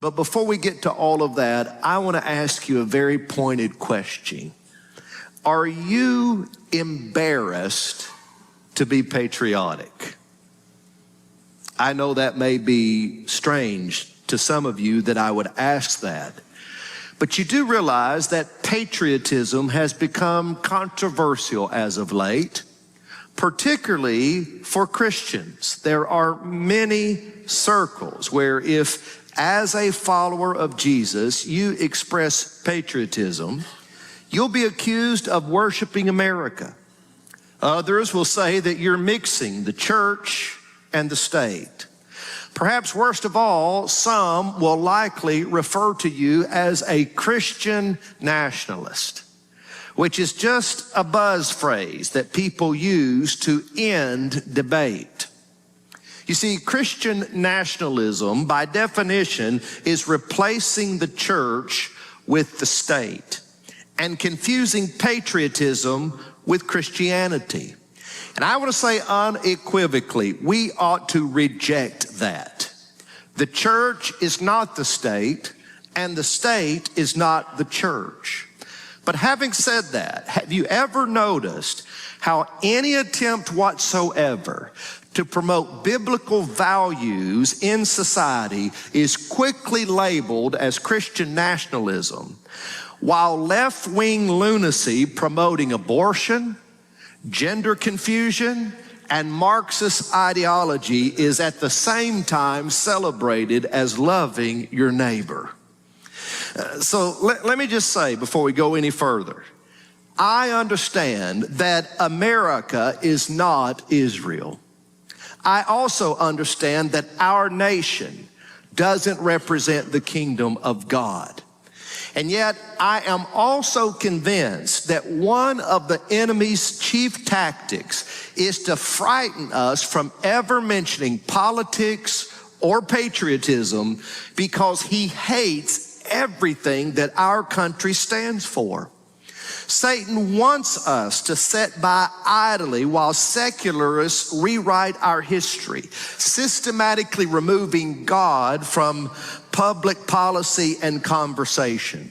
But before we get to all of that, I want to ask you a very pointed question. Are you embarrassed to be patriotic? I know that may be strange to some of you that I would ask that. But you do realize that patriotism has become controversial as of late, particularly for Christians. There are many circles where if, as a follower of Jesus, you express patriotism, you'll be accused of worshiping America. Others will say that you're mixing the church and the state. Perhaps worst of all, some will likely refer to you as a Christian nationalist, which is just a buzz phrase that people use to end debate. You see, Christian nationalism, by definition, is replacing the church with the state and confusing patriotism with Christianity. And I want to say unequivocally, we ought to reject that. The church is not the state, and the state is not the church. But having said that, have you ever noticed how any attempt whatsoever to promote biblical values in society is quickly labeled as Christian nationalism, while left-wing lunacy promoting abortion, gender confusion, and Marxist ideology is at the same time celebrated as loving your neighbor? So let me just say before we go any further, I understand that America is not Israel. I also understand that our nation doesn't represent the kingdom of God. And yet, I am also convinced that one of the enemy's chief tactics is to frighten us from ever mentioning politics or patriotism because he hates everything that our country stands for. Satan wants us to sit by idly while secularists rewrite our history, systematically removing God from public policy and conversation.